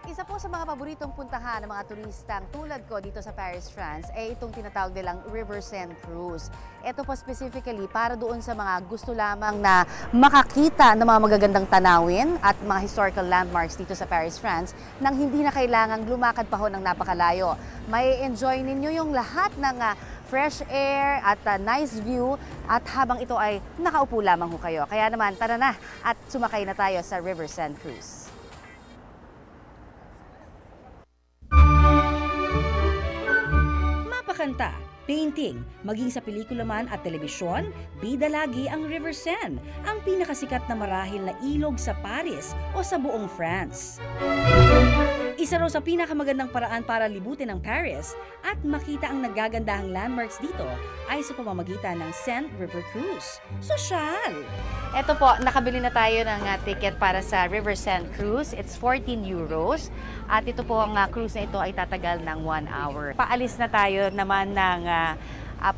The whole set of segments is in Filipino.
Isa po sa mga paboritong puntahan ng mga turistang tulad ko dito sa Paris, France ay itong tinatawag nilang River Seine Cruise. Ito po specifically para doon sa mga gusto lamang na makakita ng mga magagandang tanawin at mga historical landmarks dito sa Paris, France nang hindi na kailangang lumakad pa ho ng napakalayo. May enjoy ninyo yung lahat ng fresh air at nice view at habang ito ay nakaupo lamang ho kayo. Kaya naman, tara na at sumakay na tayo sa River Seine Cruise. Kanta, painting, maging sa pelikula man at telebisyon, bida lagi ang River Seine, ang pinakasikat na marahil na ilog sa Paris o sa buong France. Isa raw sa pinakamagandang paraan para libutin ang Paris at makita ang nagagandahang landmarks dito ay sa pamamagitan ng Seine River Cruise. Sosyal! Ito po, nakabili na tayo ng ticket para sa River Seine Cruise. It's 14 euros. At ito po ang cruise na ito ay tatagal ng 1 hour. Paalis na tayo naman ng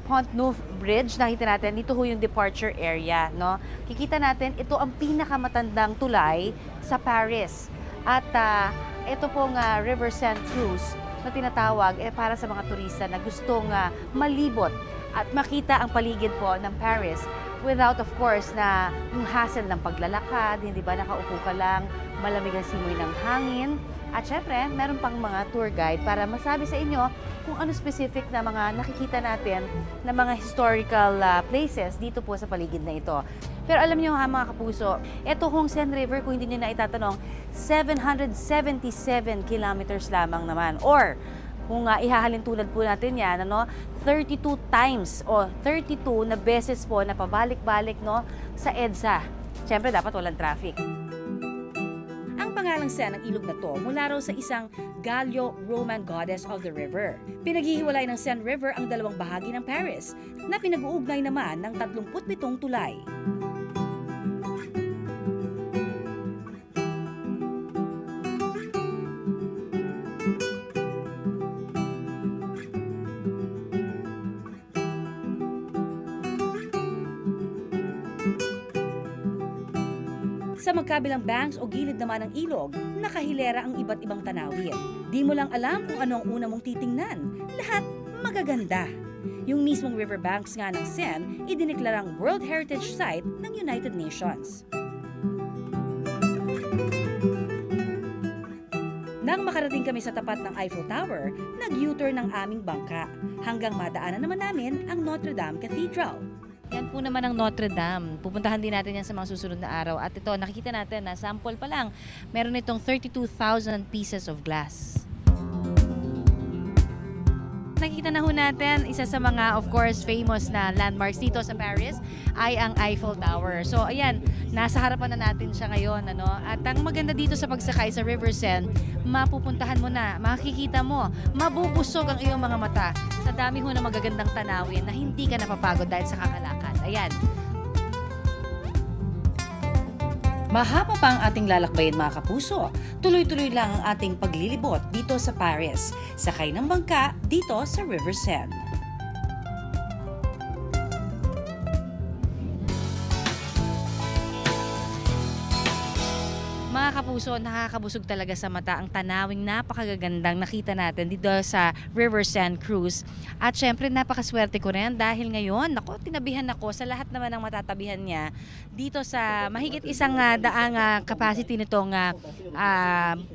Pont Neuf Bridge. Nakita natin, dito ho yung departure area. No? Kikita natin, ito ang pinakamatandang tulay sa Paris. At ito pong River Seine Cruise na tinatawag para sa mga turista na gustong malibot at makita ang paligid po ng Paris without of course na yung hassle ng paglalakad, hindi ba nakaupo ka lang, malamig ang simoy ng hangin. At syempre, meron pang mga tour guide para masabi sa inyo kung ano specific na mga nakikita natin na mga historical places dito po sa paligid na ito. Pero alam niyo ha mga kapuso, ito hong Seine River, kung hindi niyo na itatanong, 777 kilometers lamang naman. Or, kung ihahalin tulad po natin yan, 32 times o 32 na beses po na pabalik-balik sa EDSA. Siyempre, dapat walang traffic. Ang pangalang Seine ng ilog na to mula raw sa isang Gallo-Roman goddess of the river. Pinaghihiwalay ng Seine River ang dalawang bahagi ng Paris na pinag-uugnay naman ng 37 tulay. Sa magkabilang banks o gilid naman ng ilog, nakahilera ang iba't ibang tanawin. Di mo lang alam kung ano ang una mong titingnan. Lahat magaganda. Yung mismong riverbanks nga ng Seine, idineklarang World Heritage Site ng United Nations. Nang makarating kami sa tapat ng Eiffel Tower, nag-U-turn ang aming bangka hanggang madaanan naman namin ang Notre Dame Cathedral. Yan po naman ang Notre Dame. Pupuntahan din natin yan sa mga susunod na araw. At ito, nakikita natin na sample pa lang, meron itong 32,000 pieces of glass. Nakikita na ho natin, isa sa mga, of course, famous na landmarks dito sa Paris ay ang Eiffel Tower. So, ayan, nasa harapan na natin siya ngayon. At ang maganda dito sa pagsakay sa River Seine, mapupuntahan mo na, makikita mo, mabubusog ang iyong mga mata sa dami ho na magagandang tanawin na hindi ka napapagod dahil sa kakalakad. Ayan. Mahaba pa ang ating lalakbayin mga kapuso. Tuloy-tuloy lang ang ating paglilibot dito sa Paris. Sakay ng bangka dito sa River Seine. Mga kapuso, nakakabusog talaga sa mata ang tanawing napakagagandang nakita natin dito sa River Seine Cruise. At syempre, napakaswerte ko rin dahil ngayon, tinabihan ako sa lahat naman ng matatabihan niya dito sa mahigit isang daang capacity nitong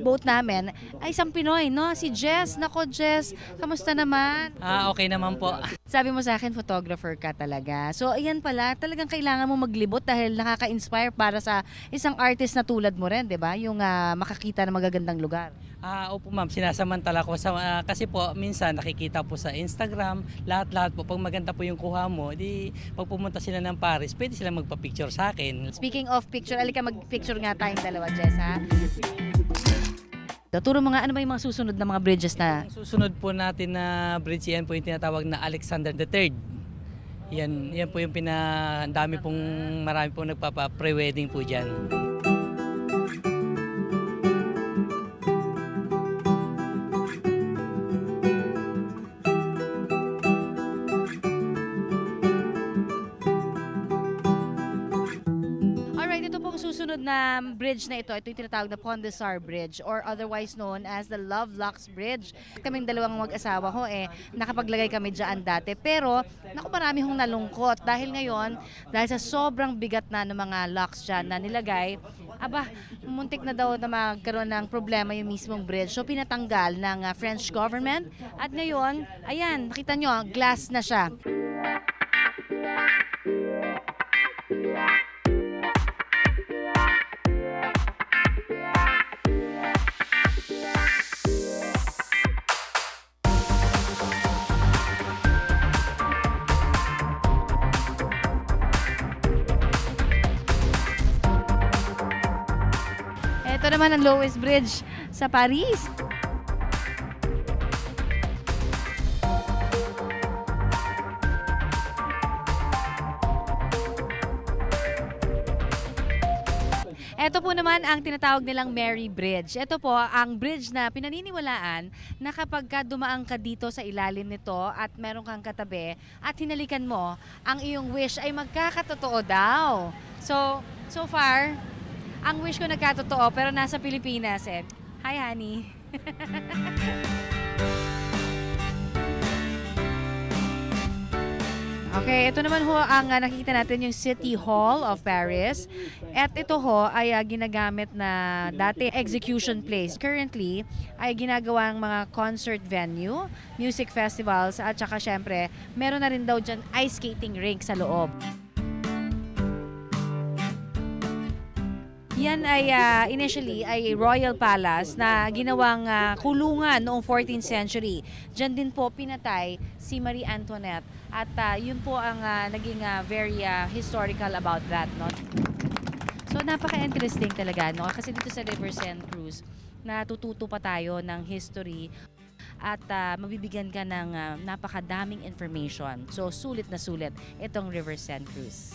boat namin ay isang Pinoy, no? Si Jess. Nako, Jess, kamusta naman? Okay naman po. Sabi mo sa akin, photographer ka talaga. So, ayan pala, talagang kailangan mo maglibot dahil nakaka-inspire para sa isang artist na tulad mo rin, di ba? Yung makakita ng magagandang lugar. Opo ma'am, sinasamantala ko kasi po minsan nakikita po sa Instagram, lahat-lahat po pag maganda po yung kuha mo, di pag pumunta sila ng Paris, pwede sila magpa-picture sa akin. Speaking of picture, alika mag-picture nga tayong dalawa, Jess, ha? Turo mo nga, ano ba yung mga susunod na mga bridges na? Ang susunod po natin na bridge yan po yung tinatawag na Alexander III. Yan po yung marami pong nagpapa-pre-wedding po dyan. Alright, ito pong susunod susunod na bridge na ito yung tinatawag na Pont de Sar Bridge or otherwise known as the Lovelock's Bridge. Kaming dalawang mag-asawa ko nakapaglagay kami dyan dati. Pero, naku, marami hong nalungkot dahil ngayon, dahil sa sobrang bigat na ng mga locks dyan na nilagay, muntik na daw na magkaroon ng problema yung mismong bridge. So, pinatanggal ng French government. At ngayon, ayan, nakita nyo, glass na siya. Ito naman ang lowest bridge sa Paris. Ito po naman ang tinatawag nilang Mary Bridge. Ito po ang bridge na pinaniniwalaan na kapag dumaan ka dito sa ilalim nito at meron kang katabi at hinalikan mo, ang iyong wish ay magkakatotoo daw. So far, ang wish ko nagkatotoo pero nasa Pilipinas Hi, honey. Okay, ito naman ho ang nakikita natin yung City Hall of Paris. At ito ho ay ginagamit na dati execution place. Currently ay ginagawang mga concert venue, music festivals at saka syempre meron na rin daw dyan ice skating rink sa loob. Yan ay initially ay Royal Palace na ginawang kulungan noong 14th century. Diyan din po pinatay si Marie Antoinette at yun po ang naging very historical about that, no? So napaka-interesting talaga, no? Kasi dito sa River Seine Cruise, natututo pa tayo ng history at mabibigyan ka ng napakadaming information. So sulit na sulit itong River Seine Cruise.